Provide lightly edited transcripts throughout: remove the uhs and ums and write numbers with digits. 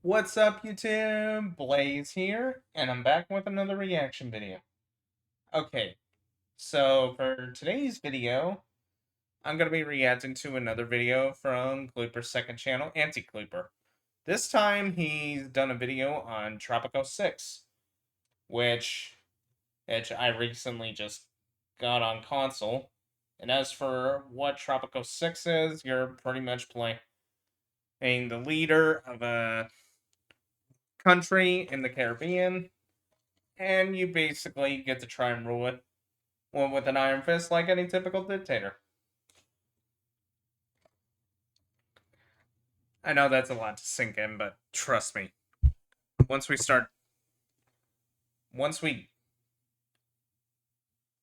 What's up, YouTube? Blaze here, and I'm back with another reaction video. Okay, so for today's video, I'm going to be reacting to another video from Klooper's second channel, Anti-Klooper. This time, he's done a video on Tropico 6, which I recently just got on console. And as for what Tropico 6 is, you're pretty much playing the leader of a country in the Caribbean, and you basically get to try and rule it with an iron fist like any typical dictator. I know that's a lot to sink in, but trust me, once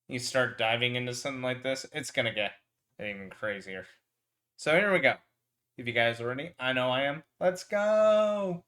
you start diving into something like this, it's gonna get even crazier. So here we go. If you guys are ready, I know I am. Let's go!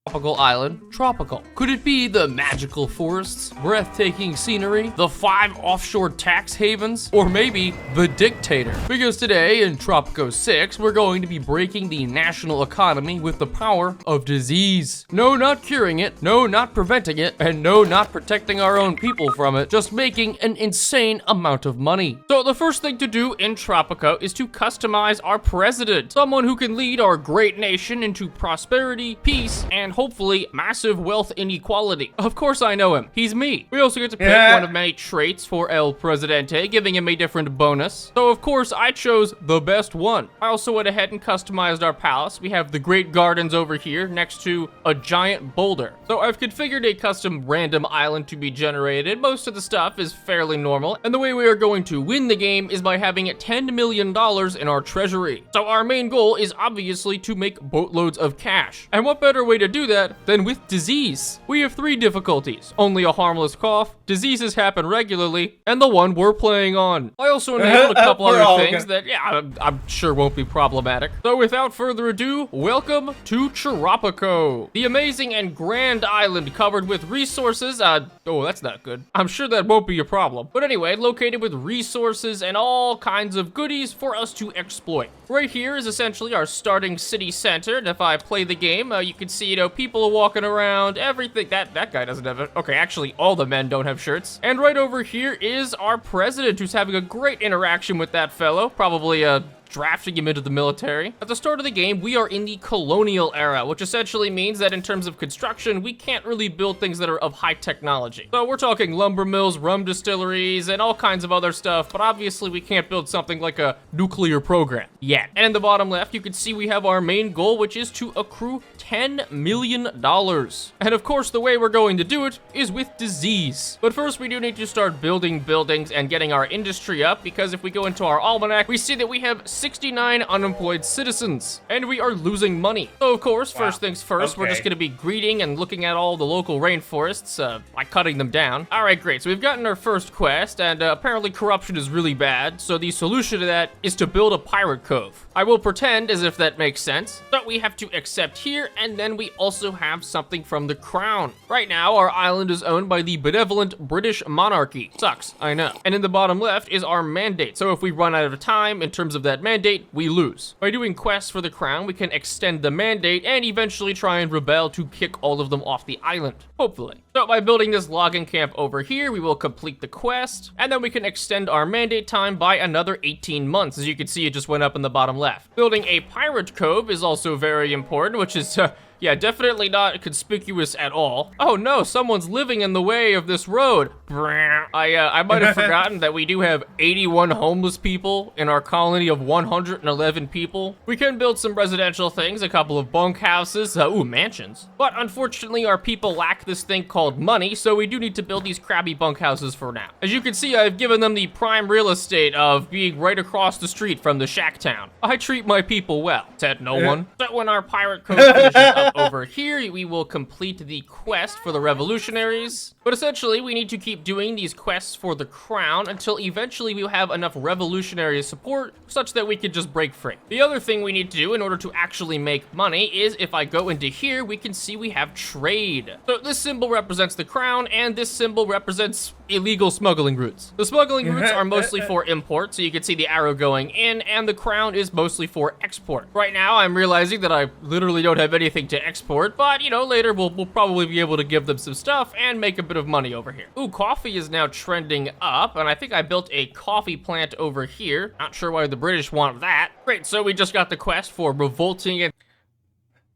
Tropical island, tropical. Could it be the magical forests, breathtaking scenery, the 5 offshore tax havens, or maybe the dictator? Because today in Tropico 6, we're going to be breaking the national economy with the power of disease. No, not curing it, no, not preventing it, and no, not protecting our own people from it, just making an insane amount of money. So the first thing to do in Tropico is to customize our president, someone who can lead our great nation into prosperity, peace, and hopefully massive wealth inequality. Of course I know him. He's me. We also get to pick one of many traits for El Presidente, giving him a different bonus. So of course I chose the best one. I also went ahead and customized our palace. We have the great gardens over here next to a giant boulder. So I've configured a custom random island to be generated. Most of the stuff is fairly normal. And the way we are going to win the game is by having $10 million in our treasury. So our main goal is obviously to make boatloads of cash. And what better way to do that than with disease? We have 3 difficulties: only a harmless cough, diseases happen regularly, and the one we're playing on. I also enabled a couple other things that, yeah, I'm sure won't be problematic. So without further ado, welcome to Tropico, the amazing and grand island covered with resources. Oh, that's not good. I'm sure that won't be a problem. But anyway, located with resources and all kinds of goodies for us to exploit. Right here is essentially our starting city center, and if I play the game, you can see, people walking around, everything. That guy doesn't have it. Okay, actually, all the men don't have shirts. And right over here is our president, who's having a great interaction with that fellow, probably, drafting him into the military. At the start of the game, we are in the colonial era, which essentially means that in terms of construction, we can't really build things that are of high technology. So we're talking lumber mills, rum distilleries, and all kinds of other stuff, but obviously we can't build something like a nuclear program yet. And in the bottom left, you can see we have our main goal, which is to accrue $10 million. And of course, the way we're going to do it is with disease. But first, we do need to start building buildings and getting our industry up, because if we go into our almanac, we see that we have 69 unemployed citizens, and we are losing money. So of course, first things first, we're just gonna be greeting and looking at all the local rainforests by cutting them down. All right, great. So we've gotten our first quest, and apparently corruption is really bad. So the solution to that is to build a pirate cove. I will pretend as if that makes sense. But we have to accept here, and then we also have something from the crown. Right now, our island is owned by the benevolent British monarchy. Sucks, I know. And in the bottom left is our mandate. So if we run out of time in terms of that mandate, we lose. By doing quests for the crown, we can extend the mandate and eventually try and rebel to kick all of them off the island, hopefully. So by building this logging camp over here, we will complete the quest, and then we can extend our mandate time by another 18 months. As you can see, it just went up in the bottom left. Building a pirate cove is also very important, which is yeah, definitely not conspicuous at all. Oh no, someone's living in the way of this road. I might have forgotten that we do have 81 homeless people in our colony of 111 people. We can build some residential things, a couple of bunkhouses, ooh, mansions. But unfortunately, our people lack this thing called money, so we do need to build these crappy bunkhouses for now. As you can see, I've given them the prime real estate of being right across the street from the shack town. I treat my people well, said no one. So when our pirate cove finishes up over here, we will complete the quest for the revolutionaries. But essentially, we need to keep doing these quests for the crown until eventually we have enough revolutionary support such that we can just break free. The other thing we need to do in order to actually make money is if I go into here, we can see we have trade. So this symbol represents the crown and this symbol represents illegal smuggling routes. The smuggling routes are mostly for import, so you can see the arrow going in, and the crown is mostly for export. Right now, I'm realizing that I literally don't have anything to export, but you know, later we'll probably be able to give them some stuff and make a bit of money over here. Ooh, coffee is now trending up, and I think I built a coffee plant over here. Not sure why the British want that. Great, so we just got the quest for revolting and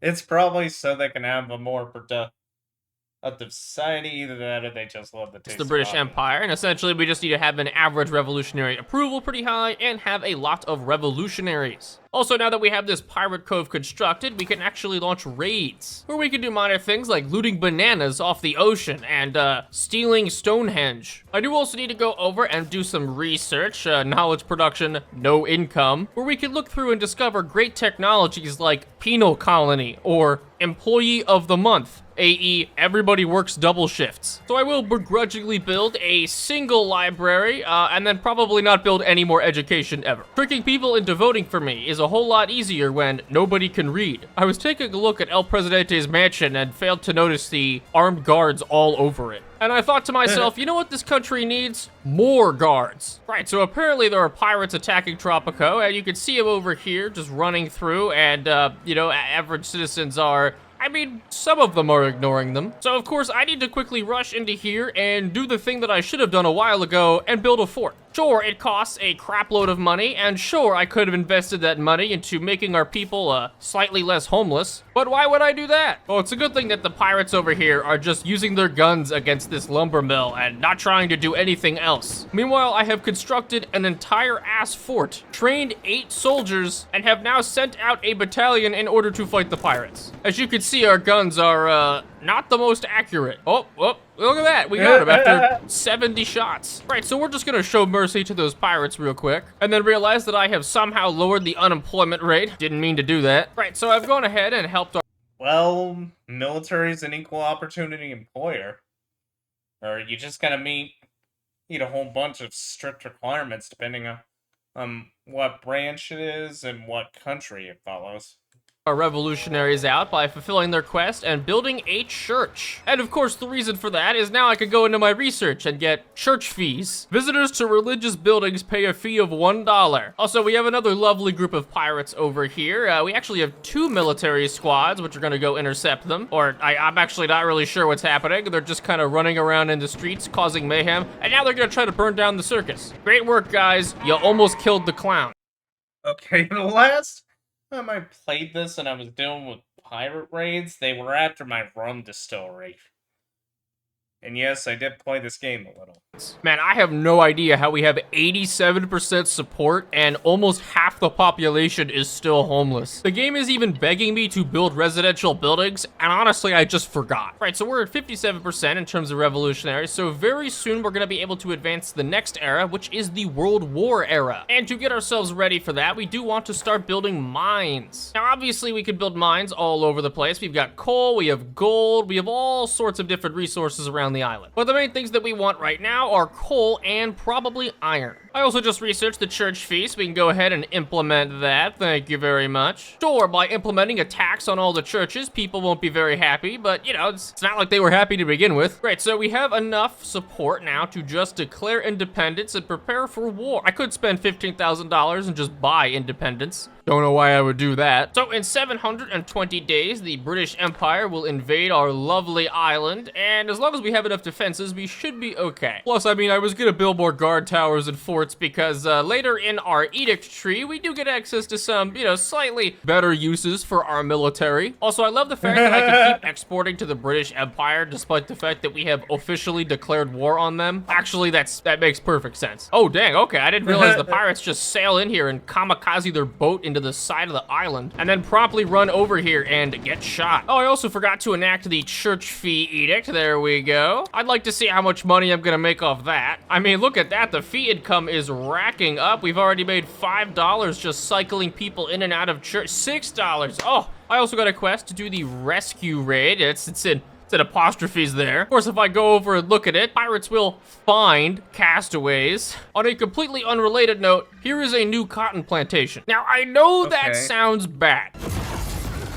It's probably so they can have a more productive society. Either that or they just love the taste the of British coffee. Empire, and essentially we just need to have an average revolutionary approval pretty high and have a lot of revolutionaries. Also, now that we have this pirate cove constructed, we can actually launch raids, where we can do minor things like looting bananas off the ocean and stealing Stonehenge. I do also need to go over and do some research, knowledge production, no income, where we can look through and discover great technologies like penal colony or employee of the month, AE, everybody works double shifts. So I will begrudgingly build a single library, and then probably not build any more education ever. Tricking people into voting for me is a whole lot easier when nobody can read. I was taking a look at El Presidente's mansion and failed to notice the armed guards all over it. And I thought to myself, you know what this country needs? More guards. Right, so apparently there are pirates attacking Tropico, and you can see them over here just running through, and, you know, average citizens are... I mean, some of them are ignoring them. So, of course, I need to quickly rush into here and do the thing that I should have done a while ago and build a fort. Sure, it costs a crap load of money, and sure, I could have invested that money into making our people slightly less homeless, but why would I do that? Well, it's a good thing that the pirates over here are just using their guns against this lumber mill and not trying to do anything else. Meanwhile, I have constructed an entire ass fort, trained 8 soldiers, and have now sent out a battalion in order to fight the pirates. As you can see, our guns are, not the most accurate. Oh, look at that. We got him after 70 shots. Right, so we're just gonna show mercy to those pirates real quick, and then realize that I have somehow lowered the unemployment rate. Didn't mean to do that. Right, so I've gone ahead and helped our... Well, military's an equal opportunity employer. Or you just gotta meet a whole bunch of strict requirements depending on what branch it is and what country it follows. Our revolutionaries out by fulfilling their quest and building a church. And of course, the reason for that is now I could go into my research and get church fees. Visitors to religious buildings pay a fee of $1. Also, we have another lovely group of pirates over here. We actually have 2 military squads, which are gonna go intercept them. Or I'm actually not really sure what's happening. They're just kind of running around in the streets, causing mayhem. And now they're gonna try to burn down the circus. Great work, guys. You almost killed the clown. Okay, the last time I played this and I was dealing with pirate raids, they were after my rum distillery. And yes, I did play this game a little. Man, I have no idea how we have 87% support and almost half the population is still homeless. The game is even begging me to build residential buildings, and honestly, I just forgot. Right, so we're at 57% in terms of revolutionaries, so very soon we're gonna be able to advance to the next era, which is the World War era. And to get ourselves ready for that, we do want to start building mines. Now, obviously, we could build mines all over the place. We've got coal, we have gold, we have all sorts of different resources around the island. But the main things that we want right now are coal and probably iron. I also just researched the church feast. We can go ahead and implement that. Thank you very much. Sure, by implementing a tax on all the churches, people won't be very happy, but you know, it's not like they were happy to begin with. Great, so we have enough support now to just declare independence and prepare for war. I could spend $15,000 and just buy independence. Don't know why I would do that. So in 720 days, the British Empire will invade our lovely island, and as long as we have enough defenses, we should be okay. Plus, I mean, I was gonna build more guard towers and forts because later in our edict tree, we do get access to some, you know, slightly better uses for our military. Also, I love the fact that I can keep exporting to the British Empire despite the fact that we have officially declared war on them. Actually, that makes perfect sense. Oh, dang, okay, I didn't realize the pirates just sail in here and kamikaze their boat into the side of the island and then promptly run over here and get shot. Oh, I also forgot to enact the church fee edict. There we go. I'd like to see how much money I'm gonna make off that. I mean, look at that. The fee income is racking up. We've already made $5 just cycling people in and out of church. $6. Oh, I also got a quest to do the rescue raid. It's in said apostrophes there. Of course, if I go over and look at it, pirates will find castaways. On a completely unrelated note, here is a new cotton plantation. Now, I know that sounds bad.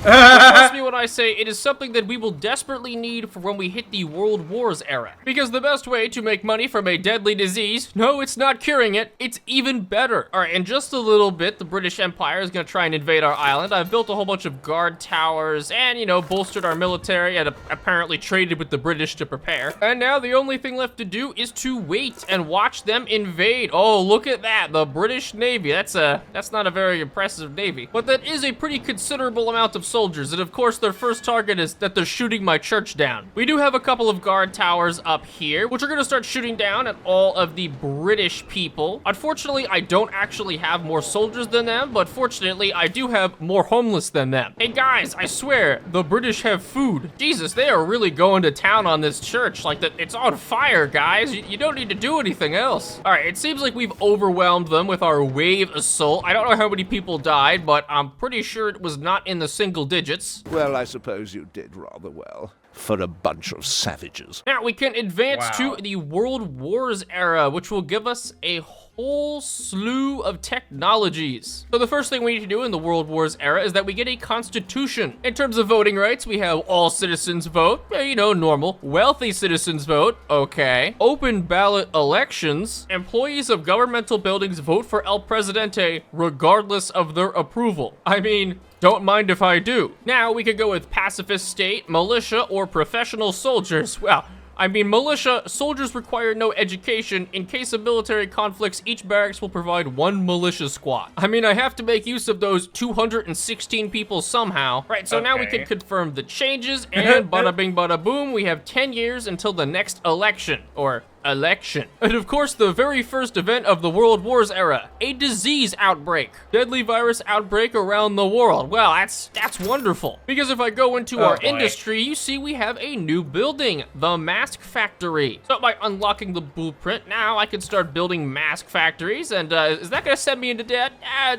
Trust me when I say it is something that we will desperately need for when we hit the World Wars era. Because the best way to make money from a deadly disease, no, it's not curing it, it's even better. All right, in just a little bit, the British Empire is gonna try and invade our island. I've built a whole bunch of guard towers and, you know, bolstered our military and apparently traded with the British to prepare. And now the only thing left to do is to wait and watch them invade. Oh, look at that, the British Navy. That's not a very impressive navy, but that is a pretty considerable amount of soldiers, and of course their first target is that they're shooting my church down. We do have a couple of guard towers up here, which are gonna start shooting down at all of the British people. Unfortunately, I don't actually have more soldiers than them, but fortunately, I do have more homeless than them. Hey guys, I swear, the British have food. Jesus, they are really going to town on this church, like that it's on fire, guys. You don't need to do anything else. All right, it seems like we've overwhelmed them with our wave assault. I don't know how many people died, but I'm pretty sure it was not in the single digits. Well, I suppose you did rather well for a bunch of savages. Now we can advance to the World Wars era, which will give us a whole slew of technologies. So the first thing we need to do in the World Wars era is that we get a constitution. In terms of voting rights, we have all citizens vote, you know, normal. Wealthy citizens vote, okay. Open ballot elections. Employees of governmental buildings vote for El Presidente regardless of their approval. I mean, don't mind if I do. Now we could go with pacifist state, militia, or professional soldiers. Well, I mean, militia, soldiers require no education. In case of military conflicts, each barracks will provide one militia squad. I mean, I have to make use of those 216 people somehow. Right, so now we can confirm the changes, and bada bing bada boom, we have 10 years until the next election, or election. And of course, the very first event of the World Wars era, a disease outbreak. Deadly virus outbreak around the world. Well, that's wonderful. Because if I go into our industry, you see we have a new building, the mask factory. So by unlocking the blueprint, now I can start building mask factories. And is that gonna send me into debt?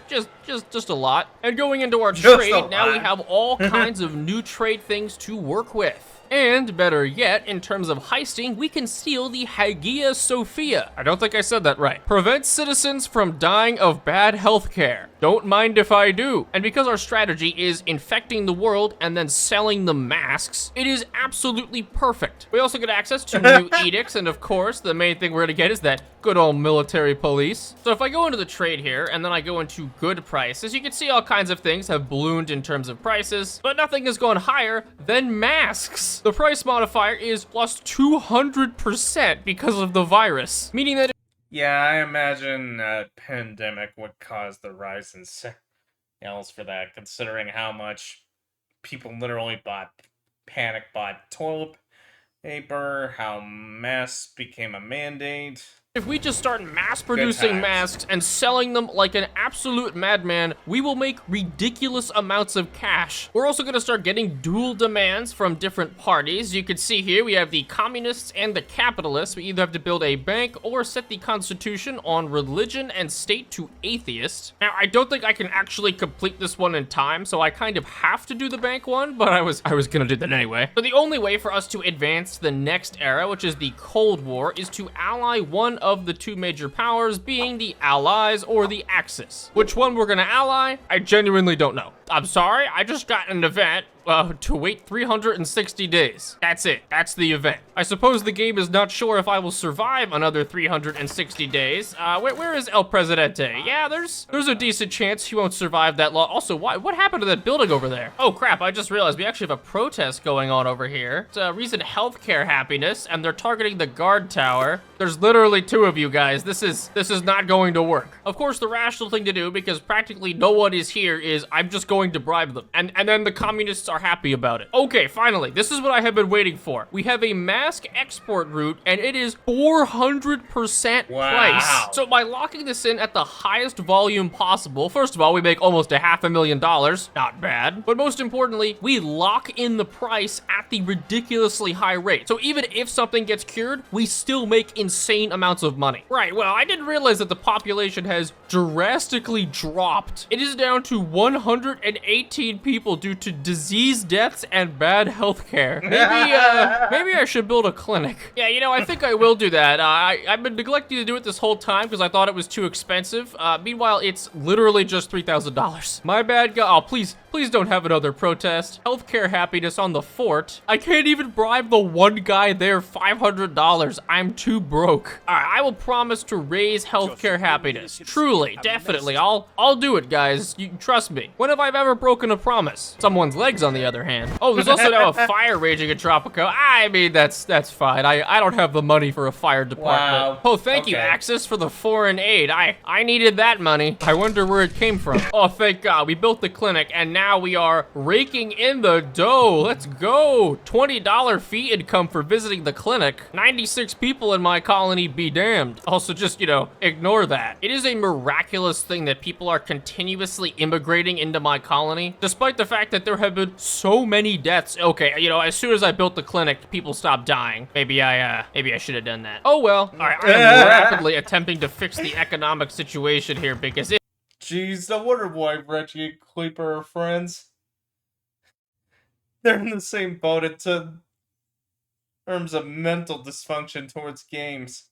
Just a lot. And going into our trade, now we have all kinds of new trade things to work with. And better yet, in terms of heisting, we can steal the Hagia Sophia. I don't think I said that right. Prevent citizens from dying of bad healthcare. Don't mind if I do. And because our strategy is infecting the world and then selling the masks, it is absolutely perfect. We also get access to new edicts, and of course, the main thing we're gonna get is that good old military police. So if I go into the trade here, and then I go into good prices, you can see all kinds of things have ballooned in terms of prices, but nothing has gone higher than masks. The price modifier is plus 200% because of the virus, meaning that yeah, I imagine a pandemic would cause the rise in sales for that, considering how much people literally panic bought toilet paper, how masks became a mandate. if we just start mass producing masks and selling them like an absolute madman, we will make ridiculous amounts of cash. We're also gonna start getting dual demands from different parties. You can see here we have the communists and the capitalists. We either have to build a bank or set the constitution on religion and state to atheist. Now, I don't think I can actually complete this one in time, so I kind of have to do the bank one, but I was gonna do that anyway. So the only way for us to advance to the next era, which is the Cold War, is to ally one of the two major powers, being the Allies or the Axis. Which one we're gonna ally, I genuinely don't know. I'm sorry, I just got an event to wait 360 days. That's it. That's the event. I suppose the game is not sure if I will survive another 360 days. Where is El Presidente? Yeah, there's a decent chance he won't survive that long. Also, what happened to that building over there? Oh crap, I just realized we actually have a protest going on over here. It's recent healthcare happiness, and they're targeting the guard tower. There's literally two of you guys. This is not going to work. Of course, the rational thing to do, because practically no one is here, is I'm just going to bribe them. And then the communists are happy about it. Okay, finally, this is what I have been waiting for. We have a mask export route, and it is 400% price. So by locking this in at the highest volume possible, first of all, we make almost $500,000. Not bad. But most importantly, we lock in the price at the ridiculously high rate. So even if something gets cured, we still make insane amounts of money. Right, well, I didn't realize that the population has drastically dropped. It is down to 118 people due to disease disease deaths and bad healthcare. Maybe I should build a clinic. Yeah, you know, I think I will do that. I've been neglecting to do it this whole time because I thought it was too expensive. Meanwhile, it's literally just $3,000. My bad, guy. Oh, please don't have another protest. Healthcare happiness on the fort. I can't even bribe the one guy there $500. I'm too broke. All right, I will promise to raise healthcare happiness. Truly, definitely. I'll do it, guys. You trust me. When have I ever broken a promise? Someone's legs, on the other hand. Oh, there's also now a fire raging in Tropico. I mean, that's fine. I don't have the money for a fire department. Wow. Oh, thank you, Okay. Axis, for the foreign aid. I needed that money. I wonder where it came from. Oh, thank God. We built the clinic, and now we are raking in the dough. Let's go. $20 fee income for visiting the clinic. 96 people in my colony, be damned. Also, just, you know, ignore that. It is a miraculous thing that people are continuously immigrating into my colony, despite the fact that there have been so many deaths. Okay, you know, as soon as I built the clinic, people stopped dying. Maybe I should have done that. Oh well. All right, I am rapidly attempting to fix the economic situation here because it Jeez, no wonder why Reggie and Creeper are friends. They're in the same boat in terms of mental dysfunction towards games.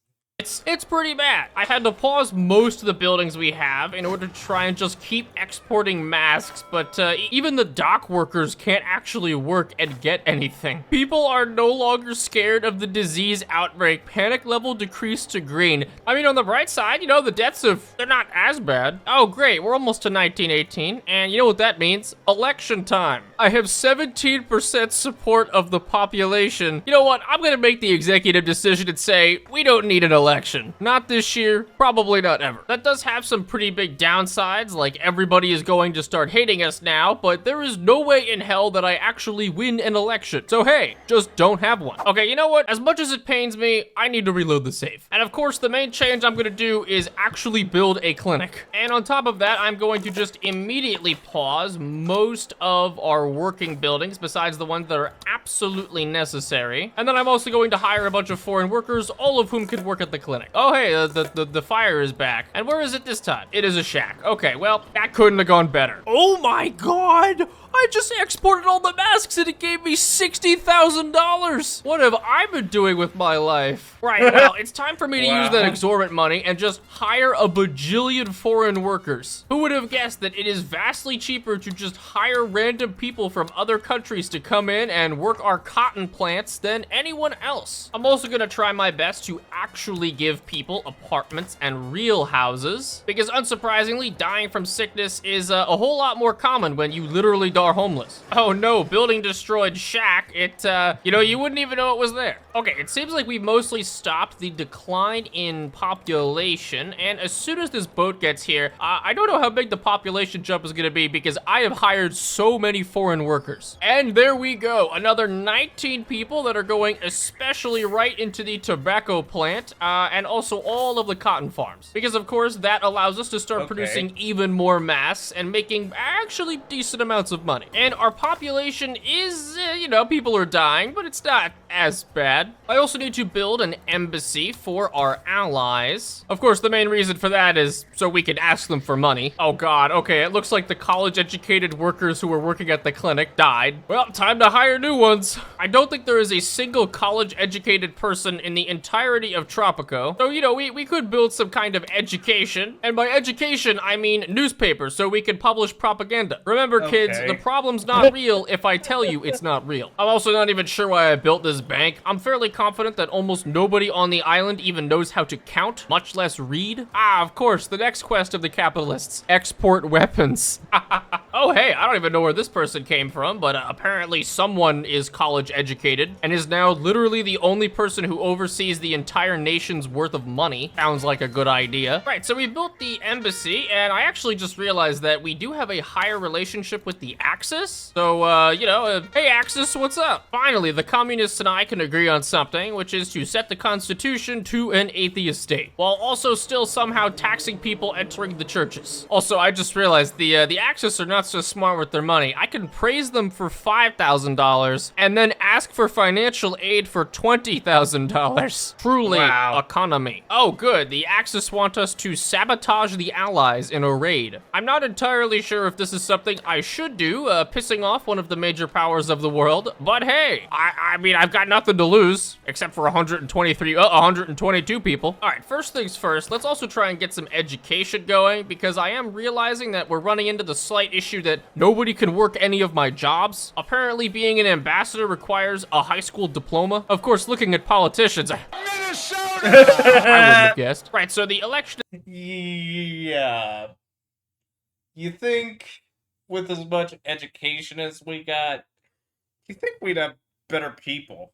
It's pretty bad. I had to pause most of the buildings we have in order to try and just keep exporting masks, but even the dock workers can't actually work and get anything. People are no longer scared of the disease outbreak. Panic level decreased to green. I mean, on the bright side, you know, the deaths they're not as bad. Oh, great. We're almost to 1918, and you know what that means? Election time. I have 17% support of the population. You know what? I'm gonna make the executive decision and say, we don't need an election. Not this year, probably not ever. That does have some pretty big downsides, like everybody is going to start hating us now, but there is no way in hell that I actually win an election. So hey, just don't have one. Okay, you know what? As much as it pains me, I need to reload the save. And of course, the main change I'm gonna do is actually build a clinic. And on top of that, I'm going to just immediately pause most of our working buildings, besides the ones that are absolutely necessary. And then I'm also going to hire a bunch of foreign workers, all of whom can work at the clinic. Oh, hey, the fire is back. And where is it this time? It is a shack. Okay, well, that couldn't have gone better. Oh my God! I just exported all the masks and it gave me $60,000. What have I been doing with my life? Right, well, it's time for me to use that exorbitant money and just hire a bajillion foreign workers. Who would have guessed that it is vastly cheaper to just hire random people from other countries to come in and work our cotton plants than anyone else? I'm also gonna try my best to actually give people apartments and real houses, because unsurprisingly, dying from sickness is a whole lot more common when you literally are homeless. Oh no, building destroyed shack. It, you know, you wouldn't even know it was there. Okay, it seems like we mostly stopped the decline in population, and as soon as this boat gets here, I don't know how big the population jump is gonna be because I have hired so many foreign workers. And there we go, another 19 people that are going especially right into the tobacco plant, and also all of the cotton farms. Because of course, that allows us to start producing even more masks and making actually decent amounts of money. And our population is, you know, people are dying, but it's not as bad. I also need to build an embassy for our allies. Of course, the main reason for that is so we can ask them for money. Oh God, okay, it looks like the college-educated workers who were working at the clinic died. Well, time to hire new ones. I don't think there is a single college-educated person in the entirety of Tropico. So, you know, we could build some kind of education. And by education, I mean newspapers, so we can publish propaganda. Remember, kids, the problem's not real if I tell you it's not real. I'm also not even sure why I built this bank. I'm fairly confident that almost nobody on the island even knows how to count, much less read. Ah, of course, the next quest of the capitalists. Export weapons. Oh, hey, I don't even know where this person came from, but apparently someone is college educated and is now literally the only person who oversees the entire nation's worth of money. Sounds like a good idea. Right, so we built the embassy, and I actually just realized that we do have a higher relationship with the Axis. So, you know, hey Axis, what's up? Finally, the communists and I can agree on something, which is to set the Constitution to an atheist state, while also still somehow taxing people entering the churches. Also, I just realized the Axis are not not so smart with their money. I can praise them for $5,000 and then ask for financial aid for $20,000. Truly, Wow. economy. Oh, good. The Axis want us to sabotage the Allies in a raid. I'm not entirely sure if this is something I should do, pissing off one of the major powers of the world, but hey, I mean, I've got nothing to lose, except for 122 people. All right, first things first, let's also try and get some education going, because I am realizing that we're running into the slight issue that nobody can work any of my jobs. Apparently, being an ambassador requires a high school diploma. Of course, looking at politicians, I wouldn't have guessed. Right, so the election... Yeah. You think with as much education as we got, you think we'd have better people?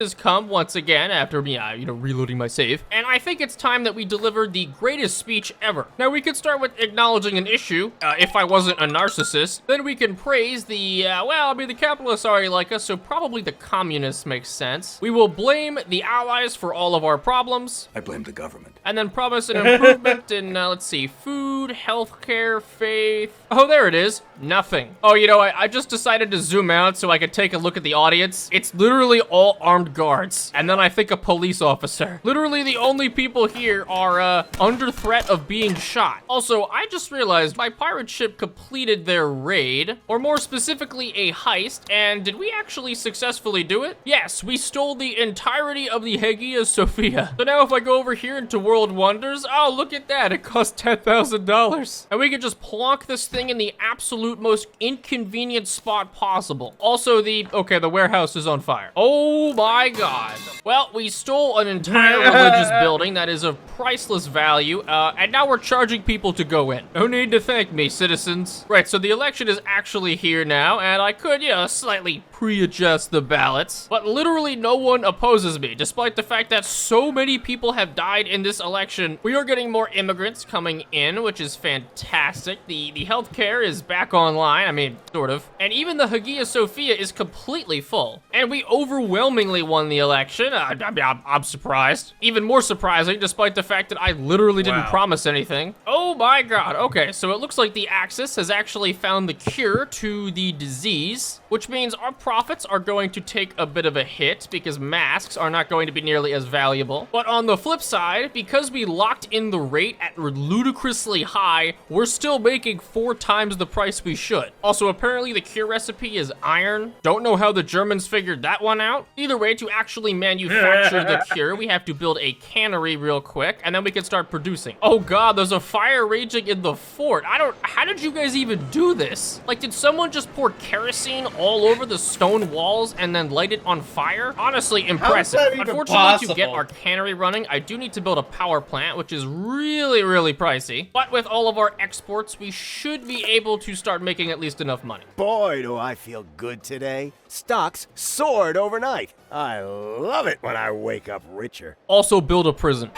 has come once again after me, reloading my save, and I think it's time that we deliver the greatest speech ever. Now, we could start with acknowledging an issue. If I wasn't a narcissist, then we can praise the, the capitalists already like us, so probably the communists makes sense. We will blame the Allies for all of our problems. I blame the government. And then promise an improvement in, let's see, food, healthcare, faith. Oh, there it is. Nothing. Oh, I just decided to zoom out so I could take a look at the audience. It's literally all armed guards. And then I think a police officer. Literally the only people here are, under threat of being shot. Also, I just realized my pirate ship completed their raid, or more specifically, a heist. And did we actually successfully do it? Yes, we stole the entirety of the Hagia Sophia. So now if I go over here into World Wonders, oh, look at that. It cost $10,000. And we can just plonk this thing in the absolute most inconvenient spot possible. Also, the warehouse is on fire. Oh my God. Well, we stole an entire religious building that is of priceless value, and now we're charging people to go in. No need to thank me, citizens. Right, so the election is actually here now, and I could, slightly pre-adjust the ballots, but literally no one opposes me, despite the fact that so many people have died in this election. We are getting more immigrants coming in, which is fantastic. The healthcare is back online, I mean, sort of. And even the Hagia Sophia is completely full. And we overwhelmingly won the election. I'm surprised. Even more surprising, despite the fact that I literally didn't promise anything. Oh my God. Okay, so it looks like the Axis has actually found the cure to the disease, which means our profits are going to take a bit of a hit because masks are not going to be nearly as valuable. But on the flip side, because we locked in the rate at ludicrously high, we're still making 4 times the price we should. Also, apparently the cure recipe is iron. Don't know how the Germans figured that one out. Either way, to actually manufacture the cure, we have to build a cannery real quick, and then we can start producing. Oh God, there's a fire raging in the fort. How did you guys even do this? Like, did someone just pour kerosene all over the stone walls and then light it on fire? Honestly, impressive. Unfortunately, to get our cannery running, I do need to build a power plant, which is really, really pricey. But with all of our exports, we should be able to start making at least enough money. Boy, do I feel good today. Stocks soared overnight. I love it when I wake up richer. Also build a prison.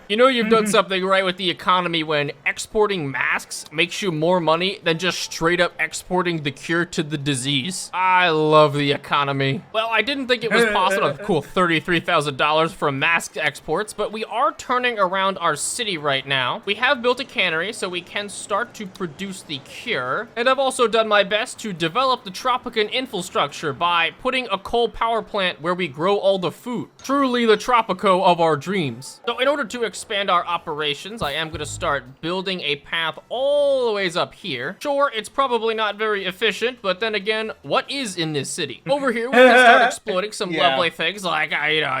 You've done something right with the economy when exporting masks makes you more money than just straight up exporting the cure to the disease. I love the economy. Well, I didn't think it was possible. Cool, $33,000 from mask exports, but we are turning around our city right now. We have built a cannery, so we can start to produce the cure. And I've also done my best to develop the Tropican infrastructure by putting a coal power plant where we grow all the food. Truly the Tropico of our dreams. So in order to expand our operations, I am going to start building a path all the ways up here. Sure, it's probably not very efficient, but then again, what is in this city? Over here, we can start exploiting some lovely things like,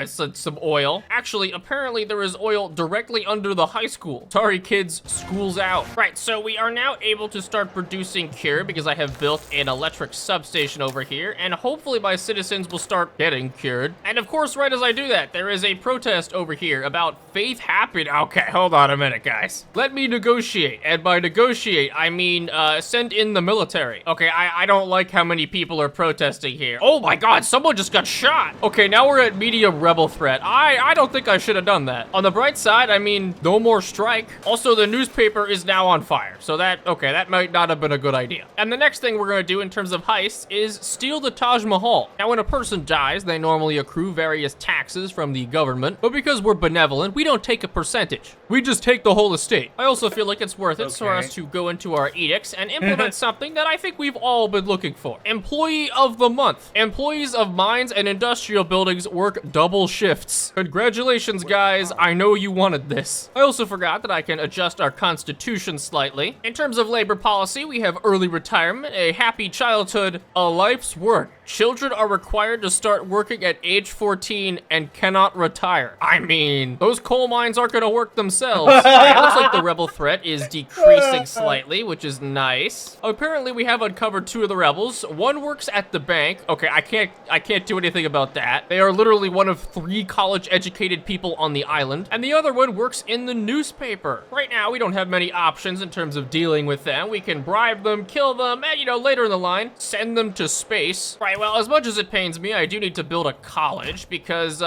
some oil. Actually, apparently there is oil directly under the high school. Sorry, kids, school's out. Right, so we are now able to start producing cure because I have built an electric substation over here, and hopefully my citizens will start getting cured. And of course, right as I do that, there is a protest over here about faith happiness. Okay, hold on a minute, guys. Let me negotiate. And by negotiate, I mean, send in the military. Okay, I don't like how many people are protesting here. Oh my God, someone just got shot. Okay, now we're at medium rebel threat. I don't think I should have done that. On the bright side, I mean, no more strike. Also, the newspaper is now on fire. So that might not have been a good idea. And the next thing we're gonna do in terms of heists is steal the Taj Mahal. Now, when a person dies, they normally accrue various taxes from the government, but because we're benevolent, we don't take a percentage. We just take the whole estate. I also feel like it's worth it for Okay. us to go into our edicts and implement something that I think we've all been looking for. Employee of the month. Employees of mines and industrial buildings work double shifts. Congratulations, guys. I know you wanted this. I also forgot that I can adjust our constitution slightly. In terms of labor policy, we have early retirement, a happy childhood, a life's work. Children are required to start working at age 14 and cannot retire. I mean, those coal mines aren't gonna work themselves. All right, it looks like the rebel threat is decreasing slightly, which is nice. Apparently, we have uncovered 2 of the rebels. One works at the bank. Okay, I can't do anything about that. They are literally one of 3 college-educated people on the island. And the other one works in the newspaper. Right now, we don't have many options in terms of dealing with them. We can bribe them, kill them, and, you know, later in the line, send them to space. Right, well, as much as it pains me, I do need to build a college because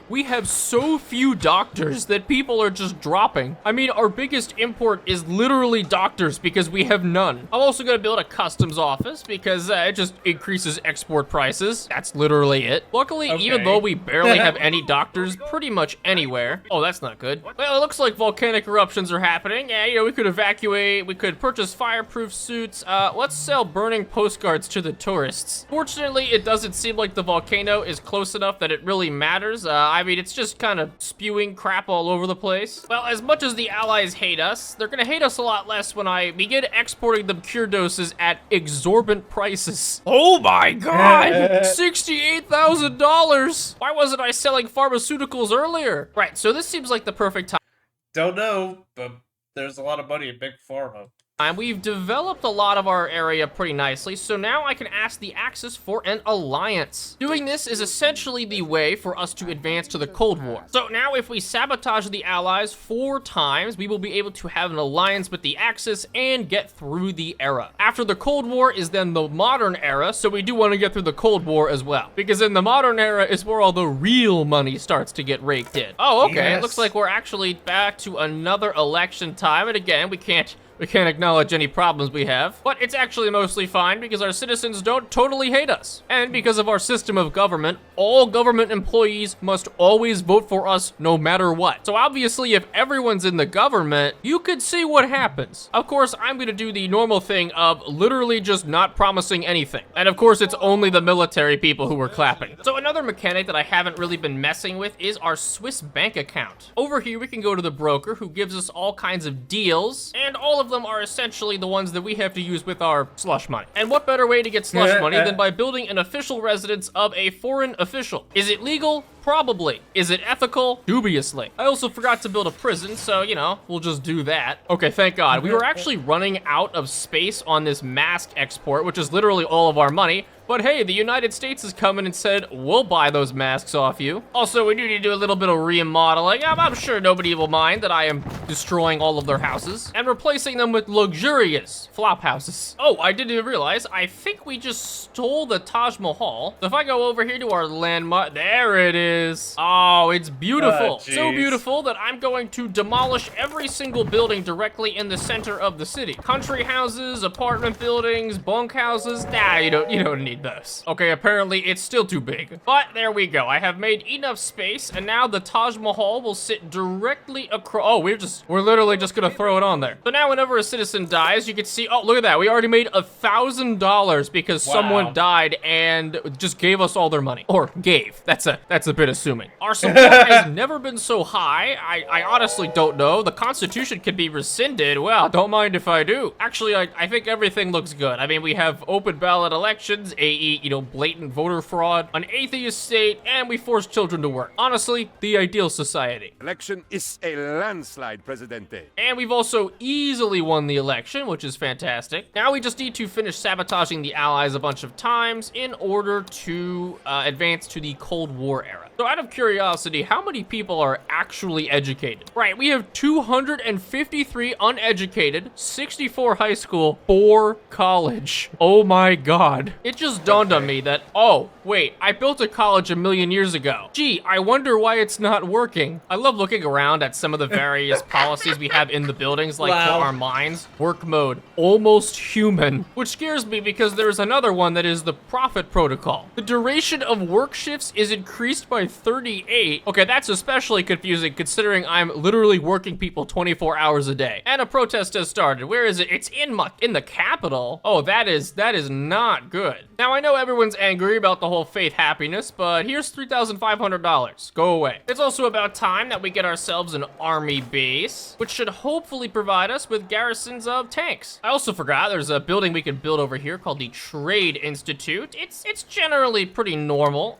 we have so few doctors that people are just dropping. I mean, our biggest import is literally doctors because we have none. I'm also gonna build a customs office because it just increases export prices. That's literally it. Luckily, even Okay. though we barely have any doctors pretty much anywhere. Oh, that's not good. Well, it looks like volcanic eruptions are happening. Yeah, you know, we could evacuate, we could purchase fireproof suits. Let's sell burning postcards to the tourists. Fortunately, it doesn't seem like the volcano is close enough that it really matters. I mean, it's just kind of spewing crap all over the place. Well, as much as the Allies hate us, they're gonna hate us a lot less when I begin exporting them cure doses at exorbitant prices. Oh my god! $68,000! Why wasn't I selling pharmaceuticals earlier? Right, so this seems like the perfect time. Don't know, but there's a lot of money in Big Pharma. We've developed a lot of our area pretty nicely, so now I can ask the Axis for an alliance. Doing this is essentially the way for us to advance to the Cold War. So now if we sabotage the Allies 4 times, we will be able to have an alliance with the Axis and get through the era. After the Cold War is then the modern era, so we do want to get through the Cold War as well. Because in the modern era is where all the real money starts to get raked in. Oh, okay, Yes. It looks like we're actually back to another election time, and again, we can't acknowledge any problems we have, but it's actually mostly fine because our citizens don't totally hate us. And because of our system of government, all government employees must always vote for us no matter what. So obviously, if everyone's in the government, you could see what happens. Of course, I'm gonna do the normal thing of literally just not promising anything. And of course, it's only the military people who are clapping. So another mechanic that I haven't really been messing with is our Swiss bank account. Over here, we can go to the broker who gives us all kinds of deals, and all of them are essentially the ones that we have to use with our slush money. And what better way to get slush money than by building an official residence of a foreign official? Is it legal? Probably. Is it ethical? Dubiously. I also forgot to build a prison, so, you know, we'll just do that. Okay, thank God. We were actually running out of space on this mask export, which is literally all of our money. But hey, the United States has come in and said, we'll buy those masks off you. Also, we do need to do a little bit of remodeling. I'm sure nobody will mind that I am destroying all of their houses and replacing them with luxurious flop houses. Oh, I didn't even realize, I think we just stole the Taj Mahal. So if I go over here to our landmark, there it is. Oh, it's beautiful. So jeez. beautiful that I'm going to demolish every single building directly in the center of the city. Country houses, apartment buildings, bunk houses. Nah, you don't need those. Okay, apparently it's still too big. But there we go. I have made enough space, and now the Taj Mahal will sit directly across. Oh, we're literally just gonna throw it on there. So now whenever a citizen dies, you can see, oh, look at that. We already made $1,000 because someone died and just gave us all their money. Or gave. That's a bit assuming. Our supply has never been so high. I honestly don't know. The Constitution can be rescinded. Well, don't mind if I do. Actually, I think everything looks good. I mean, we have open ballot elections, blatant voter fraud, an atheist state, and we force children to work. Honestly, the ideal society. Election is a landslide, Presidente. And we've also easily won the election, which is fantastic. Now we just need to finish sabotaging the Allies a bunch of times in order to advance to the Cold War era. So out of curiosity, how many people are actually educated? Right, we have 253 uneducated, 64 high school, 4 college. Oh my God. It just just dawned on me that, oh, wait, I built a college a million years ago. Gee, I wonder why it's not working. I love looking around at some of the various policies we have in the buildings, like Wow. for our mines. Work mode, almost human. Which scares me because there's another one that is the profit protocol. The duration of work shifts is increased by 38. Okay, that's especially confusing considering I'm literally working people 24 hours a day. And a protest has started. Where is it? It's in the capital. Oh, that is not good. Now I know everyone's angry about the whole faith happiness, but here's $3,500. Go away. It's also about time that we get ourselves an army base, which should hopefully provide us with garrisons of tanks. I also forgot there's a building we can build over here called the Trade Institute. It's generally pretty normal.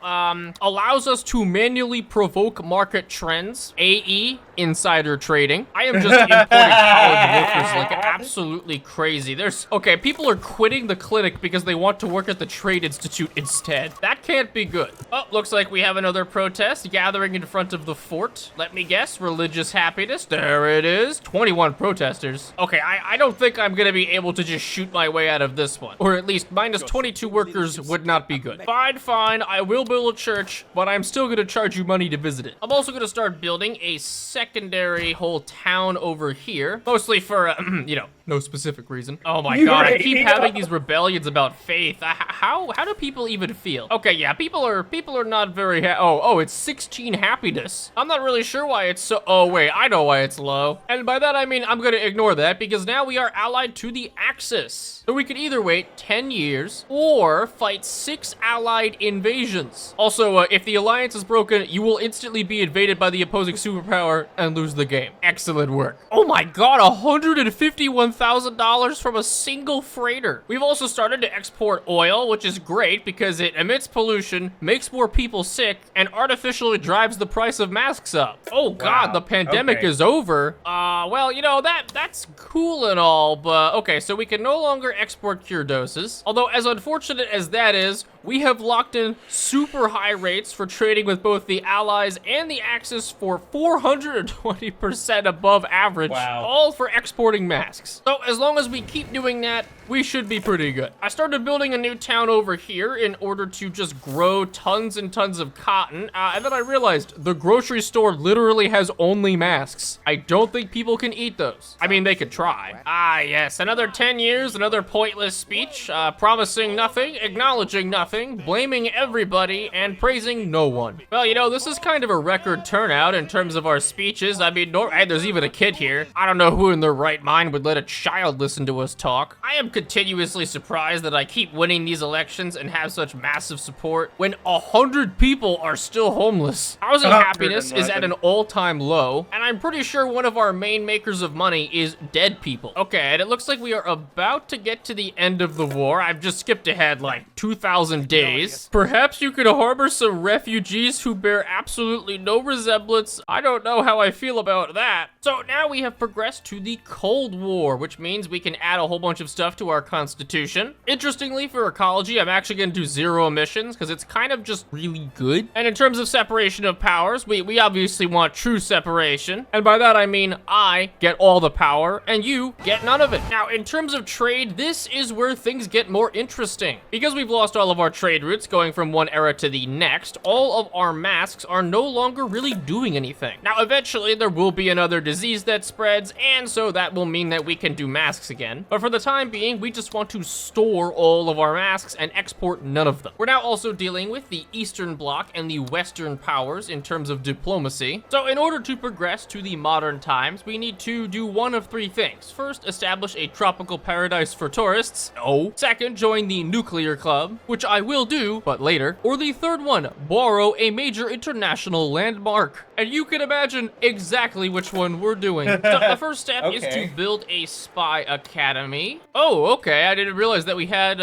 Allows us to manually provoke market trends. AE, insider trading. I am just importing college workers like absolutely crazy. Okay, people are quitting the clinic because they want to work at the Trade Institute instead. That can't be good. Oh, looks like we have another protest gathering in front of the fort. Let me guess, religious happiness. There it is. 21 protesters. Okay, I don't think I'm gonna be able to just shoot my way out of this one. Or at least minus 22 workers would not be good. Fine, I will build a church, but I'm still gonna charge you money to visit it. I'm also gonna start building a secondary whole town over here. Mostly for, you know, no specific reason. Oh my god, I keep having these rebellions about faith. How do people even feel? Okay, yeah, people are not very oh, it's 16 happiness. I'm not really sure why it's so, oh wait, I know why it's low. And by that I mean I'm gonna ignore that because now we are allied to the Axis. So we could either wait 10 years or fight 6 allied invasions. Also, if the alliance is broken, you will instantly be invaded by the opposing superpower and lose the game. Excellent work. Oh my god, $151,000 from a single freighter. We've also started to export oil, which is great because it emits pollution, makes more people sick, and artificially drives the price of masks up. Oh god, Wow. the pandemic Okay. is over. Well, you know, that's cool and all, but okay, so we can no longer export cure doses. Although, as unfortunate as that is, we have locked in super high rates for trading with both the Allies and the Axis for 420% above average, Wow. all for exporting masks. So as long as we keep doing that, we should be pretty good. I started building a new town over here in order to just grow tons and tons of cotton, and then I realized the grocery store literally has only masks. I don't think people can eat those. I mean, they could try. Ah, yes, another 10 years, another pointless speech, promising nothing, acknowledging nothing, blaming everybody, and praising no one. Well, you know, this is kind of a record turnout in terms of our speeches. I mean, hey, there's even a kid here. I don't know who in their right mind would let a child listen to us talk. I am continuously surprised that I keep winning these elections and have such massive support when 100 people are still homeless. Housing happiness is at an all-time low, and I'm pretty sure one of our main makers of money is dead people. Okay, and it looks like we are about to get to the end of the war. I've just skipped ahead like 2,000 days. Perhaps you could harbor some refugees who bear absolutely no resemblance. I don't know how I feel about that. So now we have progressed to the Cold War, which means we can add a whole bunch of stuff to our constitution. Interestingly, for ecology, I'm actually gonna do 0 emissions because it's kind of just really good. And in terms of separation of powers, we obviously want true separation. And by that I mean I get all the power and you get none of it. Now, in terms of trade, this is where things get more interesting. Because we've lost all of our trade routes going from one era to the next, all of our masks are no longer really doing anything. Now, eventually there will be another disease that spreads, and so that will mean that we can do masks again. But for the time being, we just want to store all of our masks and export none of them. We're now also dealing with the Eastern Bloc and the Western powers in terms of diplomacy. So in order to progress to the modern times, we need to do one of 3 things. First, establish a tropical paradise for tourists. No. Second, join the nuclear club, which I will do, but later. Or the third one, borrow a major international landmark. And you can imagine exactly which one we're doing. So the first step is Okay. to build a spy academy. Oh, okay, I didn't realize that we had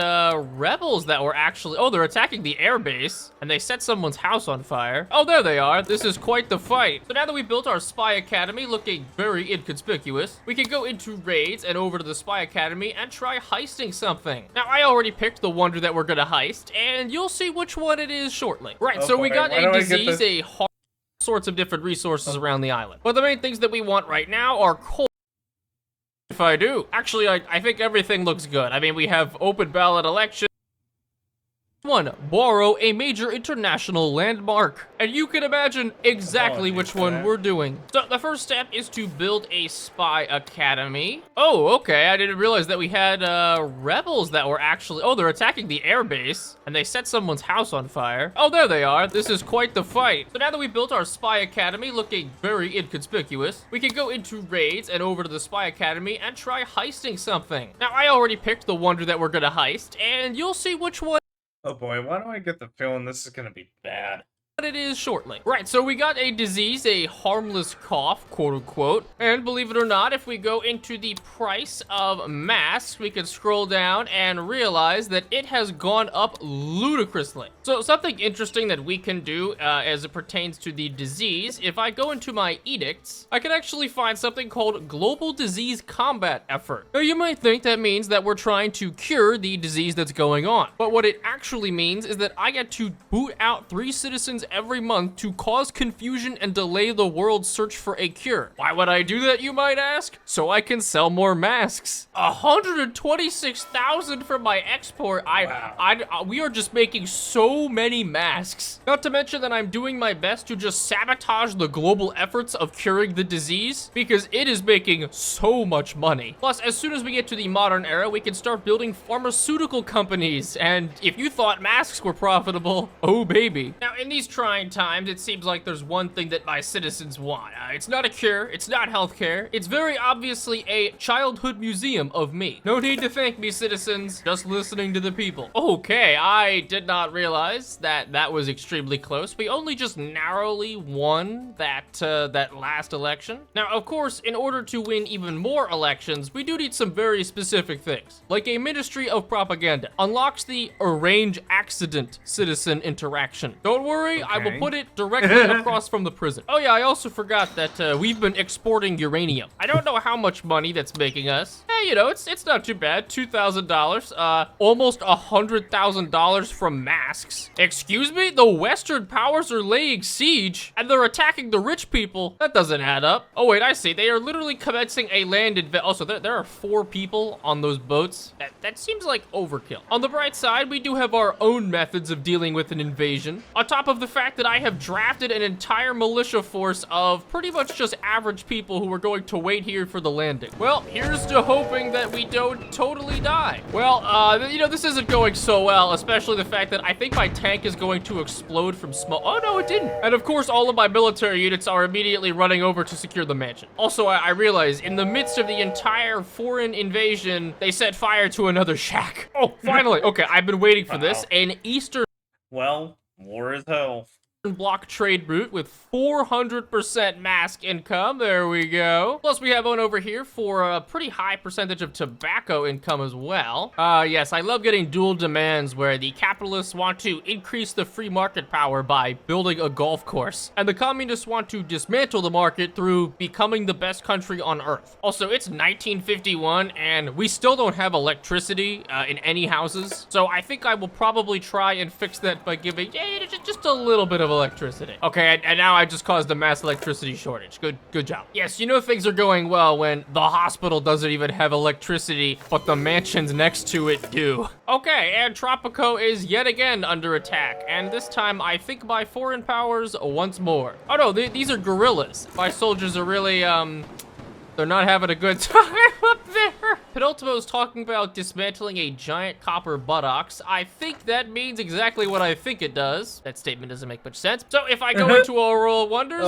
rebels that were actually, oh, they're attacking the airbase, and they set someone's house on fire. Oh, there they are. This is quite the fight. So now that we built our spy academy looking very inconspicuous, we can go into raids and over to the spy academy and try heisting something. Now, I already picked the wonder that we're gonna heist, and you'll see which one it is shortly. Right, Oh so we boy, got why a do I get disease, this? a hard sorts of different resources around the island. But the main things that we want right now are coal. If I do. Actually, I think everything looks good. I mean, we have open ballot elections. One, borrow a major international landmark. And you can imagine exactly which one we're doing. So the first step is to build a spy academy. Oh, okay, I didn't realize that we had rebels that were actually, oh, they're attacking the airbase and they set someone's house on fire. Oh, there they are. This is quite the fight. So now that we built our spy academy looking very inconspicuous, we can go into raids and over to the spy academy and try heisting something. Now, I already picked the wonder that we're gonna heist, and you'll see which one Oh boy, why do I get the feeling this is gonna be bad? it is shortly. Right, so we got a disease, a harmless cough, quote unquote. And believe it or not, if we go into the price of masks, we can scroll down and realize that it has gone up ludicrously. So something interesting that we can do as it pertains to the disease, if I go into my edicts, I can actually find something called Global Disease Combat Effort. Now you might think that means that we're trying to cure the disease that's going on. But what it actually means is that I get to boot out 3 citizens every month to cause confusion and delay the world's search for a cure. Why would I do that, you might ask? So I can sell more masks. 126,000 from my export. We are just making so many masks. Not to mention that I'm doing my best to just sabotage the global efforts of curing the disease because it is making so much money. Plus, as soon as we get to the modern era, we can start building pharmaceutical companies. And if you thought masks were profitable, oh baby. Now, in these trying times, it seems like there's one thing that my citizens want. It's not a cure, it's not healthcare, it's very obviously a childhood museum of me. No need to thank me, citizens, just listening to the people. Okay, I did not realize that that was extremely close. We only just narrowly won that last election. Now, of course, in order to win even more elections, we do need some very specific things, like a Ministry of Propaganda. Unlocks the arrange accident citizen interaction. Don't worry, I will put it directly across from the prison. Oh yeah, I also forgot that we've been exporting uranium. I don't know how much money that's making us. Hey, you know, it's not too bad. $2,000, almost $100,000 from masks. Excuse me? The Western powers are laying siege and they're attacking the rich people. That doesn't add up. Oh wait, I see. They are literally commencing a land invasion. Also, there are 4 people on those boats. That seems like overkill. On the bright side, we do have our own methods of dealing with an invasion. On top of the fact that I have drafted an entire militia force of pretty much just average people who are going to wait here for the landing. Well, here's to hoping that we don't totally die. Well, you know, this isn't going so well, especially the fact that I think my tank is going to explode from smoke. Oh, no, it didn't. And of course, all of my military units are immediately running over to secure the mansion. Also, I realize in the midst of the entire foreign invasion, they set fire to another shack. Oh, finally. Okay, I've been waiting for this. An Eastern Well, war is hell. block trade route with 400% mask income. There we go. Plus we have one over here for a pretty high percentage of tobacco income as well. Yes, I love getting dual demands where the capitalists want to increase the free market power by building a golf course, and the communists want to dismantle the market through becoming the best country on earth. Also, it's 1951 and we still don't have electricity in any houses, so I think I will probably try and fix that by giving just a little bit of electricity. Okay, and now I just caused a mass electricity shortage. Good job. Yes, you know things are going well when the hospital doesn't even have electricity, but the mansions next to it do. Okay, and Tropico is yet again under attack, and this time I think by foreign powers once more. Oh no, these are guerrillas. My soldiers are really, they're not having a good time up there. Penultimo's talking about dismantling a giant copper buttocks. I think that means exactly what I think it does. That statement doesn't make much sense. So if I go into Oral Wonders,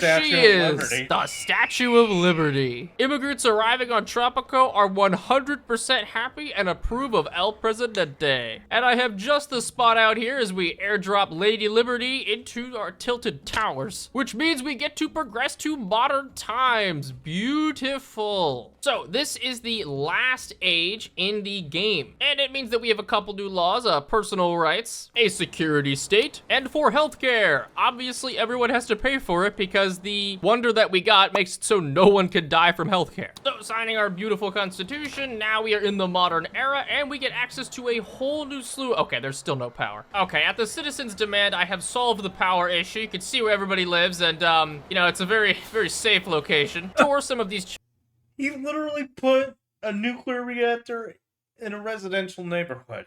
there she is. The Statue of Liberty. Immigrants arriving on Tropico are 100% happy and approve of El Presidente. And I have just the spot out here as we airdrop Lady Liberty into our tilted towers, which means we get to progress to modern times. Beautiful. So this is the last age in the game, and it means that we have a couple new laws: personal rights, a security state, and for healthcare. Obviously everyone has to pay for it because the wonder that we got makes it so no one can die from healthcare. So signing our beautiful constitution, now we are in the modern era and we get access to a whole new slew. Okay, there's still no power. Okay, at the citizens' demand, I have solved the power issue. You can see where everybody lives, and you know, it's a very safe location. Tour some of these He literally put a nuclear reactor in a residential neighborhood.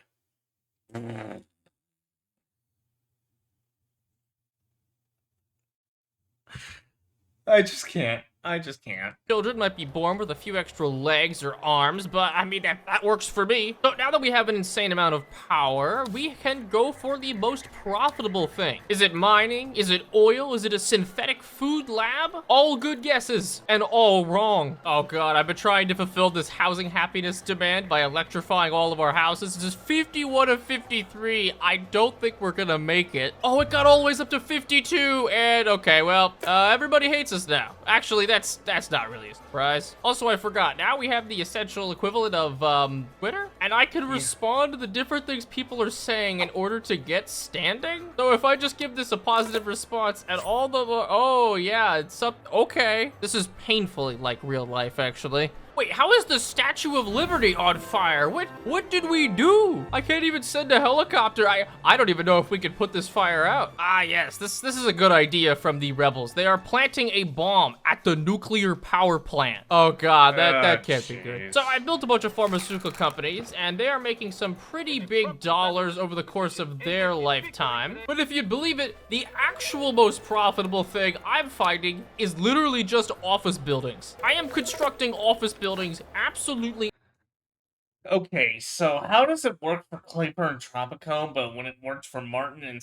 I just can't. I just can't. Children might be born with a few extra legs or arms, but I mean, that works for me. So now that we have an insane amount of power, we can go for the most profitable thing. Is it mining? Is it oil? Is it a synthetic food lab? All good guesses and all wrong. Oh God, I've been trying to fulfill this housing happiness demand by electrifying all of our houses. This is 51 of 53. I don't think we're gonna make it. Oh, it got all the way up to 52, and okay, well, everybody hates us now. Actually, that's not really a surprise. Also, I forgot. Now we have the essential equivalent of, Twitter? And I can respond to the different things people are saying in order to get standing? So if I just give this a positive response and all the, oh yeah, it's up, okay. This is painfully like real life, actually. Wait, how is the Statue of Liberty on fire? What did we do? I can't even send a helicopter. I don't even know if we could put this fire out. Ah, yes, this is a good idea from the rebels. They are planting a bomb at the nuclear power plant. Oh God, that can't be good. So I built a bunch of pharmaceutical companies, and they are making some pretty big dollars over the course of their lifetime. But if you'd believe it, the actual most profitable thing I'm finding is literally just office buildings. I am constructing office buildings absolutely. Okay, so how does it work for Clapper and Tropico, but when it worked for Martin and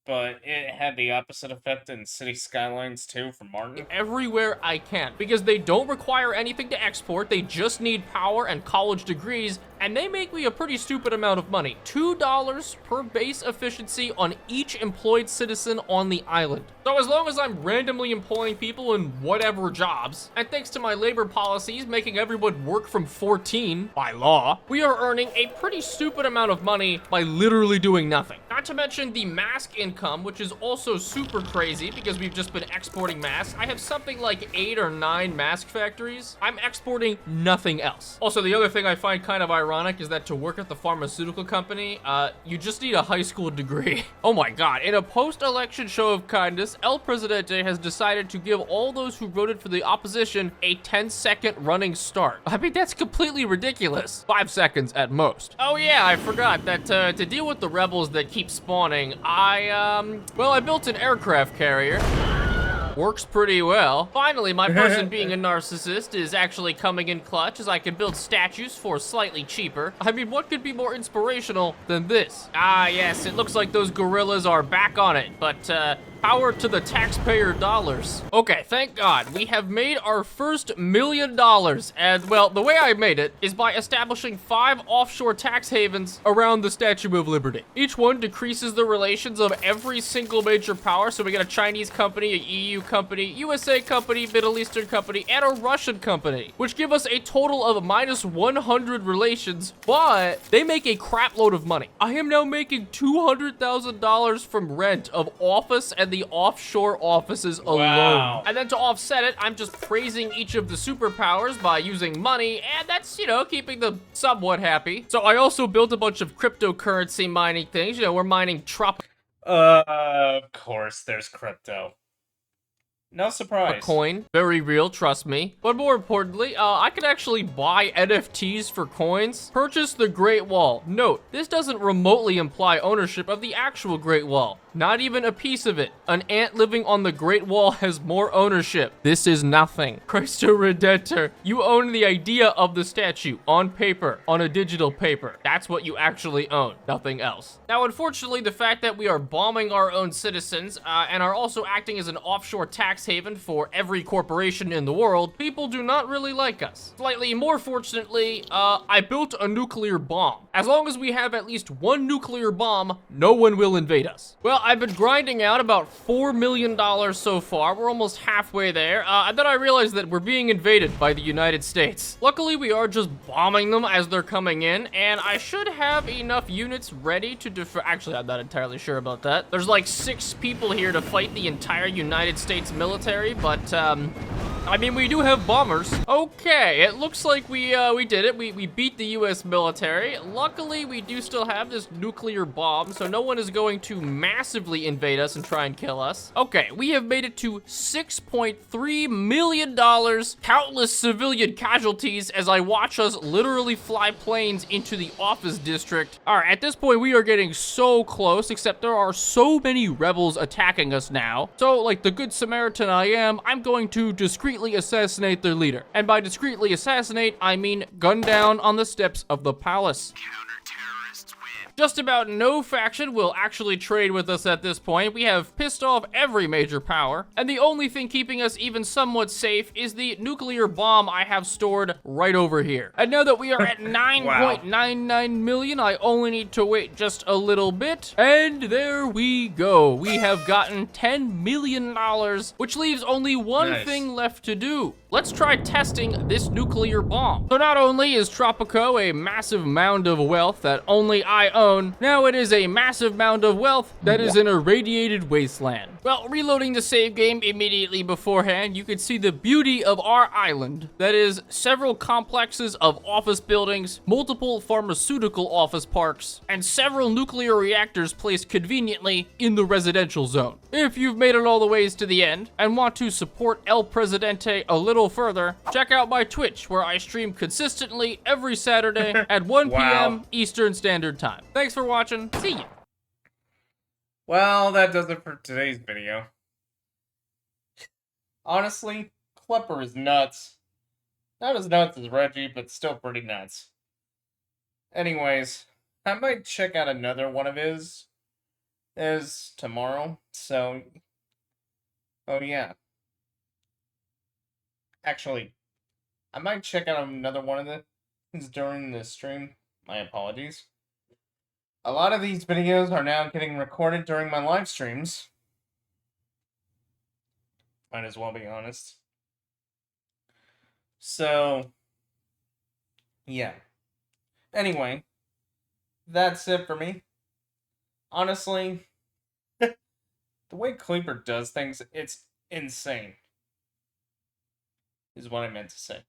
but it had the opposite effect in City Skylines too for Martin? Everywhere I can, because they don't require anything to export. They just need power and college degrees, and they make me a pretty stupid amount of money. $2 per base efficiency on each employed citizen on the island. So as long as I'm randomly employing people in whatever jobs, and thanks to my labor policies making everyone work from 14 by law, we are earning a pretty stupid amount of money by literally doing nothing. Not to mention the mask income, which is also super crazy because we've just been exporting masks. I have something like 8 or 9 mask factories. I'm exporting nothing else. Also, the other thing I find kind of ironic is that to work at the pharmaceutical company, you just need a high school degree. Oh my God. In a post-election show of kindness, El Presidente has decided to give all those who voted for the opposition a 10-second running start. I mean, that's completely ridiculous. 5 seconds at most. Oh yeah, I forgot that to deal with the rebels that keep spawning, well, I built an aircraft carrier. Works pretty well. Finally, my person being a narcissist is actually coming in clutch, as I can build statues for slightly cheaper. I mean, what could be more inspirational than this? Ah, yes, it looks like those gorillas are back on it, but power to the taxpayer dollars. Okay, thank God, we have made our first $1 million, and well, the way I made it is by establishing 5 offshore tax havens around the Statue of Liberty. Each one decreases the relations of every single major power, so we got a Chinese company, a EU company, USA company, Middle Eastern company, and a Russian company, which give us a total of minus 100 relations, but they make a crap load of money. I am now making $200,000 from rent of office and the offshore offices alone. Wow. And then to offset it, I'm just praising each of the superpowers by using money, and that's, you know, keeping them somewhat happy. So I also built a bunch of cryptocurrency mining things. You know, we're mining Of course, there's crypto. No surprise. a coin. Very real, trust me. But more importantly, I can actually buy NFTs for coins. Purchase the Great Wall. Note, this doesn't remotely imply ownership of the actual Great Wall. Not even a piece of it. An ant living on the Great Wall has more ownership. This is nothing. Cristo Redentor, you own the idea of the statue on paper, on a digital paper. That's what you actually own, nothing else. Now, unfortunately, the fact that we are bombing our own citizens and are also acting as an offshore tax haven for every corporation in the world, people do not really like us. Slightly more fortunately, I built a nuclear bomb. As long as we have at least one nuclear bomb, no one will invade us. Well, I've been grinding out about $4 million so far. We're almost halfway there. And then I realized that we're being invaded by the United States. Luckily, we are just bombing them as they're coming in, and I should have enough units ready to actually, I'm not entirely sure about that. There's like 6 people here to fight the entire United States military, but I mean, we do have bombers. Okay, it looks like we did it. We beat the U.S. military. Luckily, we do still have this nuclear bomb, so no one is going to massively invade us and try and kill us. Okay, we have made it to $6.3 million, countless civilian casualties as I watch us literally fly planes into the office district. All right, at this point, we are getting so close, except there are so many rebels attacking us now. So, like the good Samaritan I am, I'm going to discreetly assassinate their leader. And by discreetly assassinate, I mean gun down on the steps of the palace. Just about no faction will actually trade with us at this point. We have pissed off every major power, and the only thing keeping us even somewhat safe is the nuclear bomb I have stored right over here. And now that we are at 9.99 million, I only need to wait just a little bit, and there we go. We have gotten $10 million, which leaves only one thing left to do. Let's try testing this nuclear bomb. So not only is Tropico a massive mound of wealth that only I own, now it is a massive mound of wealth that is an irradiated wasteland. Well, reloading the save game immediately beforehand, you can see the beauty of our island. That is several complexes of office buildings, multiple pharmaceutical office parks, and several nuclear reactors placed conveniently in the residential zone. If you've made it all the ways to the end and want to support El Presidente a little further, check out my Twitch, where I stream consistently every Saturday at 1 p.m. Eastern Standard Time. Thanks for watching. See ya. Well, that does it for today's video. Honestly, Clipper is nuts. Not as nuts as Reggie, but still pretty nuts. Anyways, I might check out another one of his tomorrow, so... Oh yeah. Actually, I might check out another one of these during the stream. My apologies. A lot of these videos are now getting recorded during my live streams. Might as well be honest. So, yeah. Anyway, that's it for me. Honestly, the way Creeper does things, it's insane. Is what I meant to say.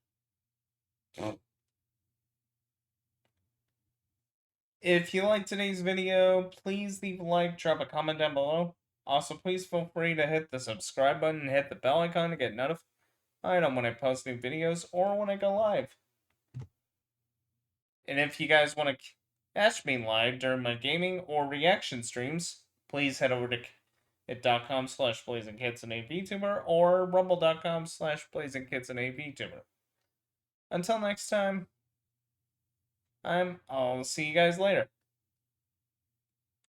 If you liked today's video, please leave a like, drop a comment down below. Also, please feel free to hit the subscribe button and hit the bell icon to get notified on when I post new videos or when I go live. And if you guys want to catch me live during my gaming or reaction streams, please head over to it.com/blazingkidsandavtuber or rumble.com/blazingkidsandavtuber. Until next time, I'll see you guys later.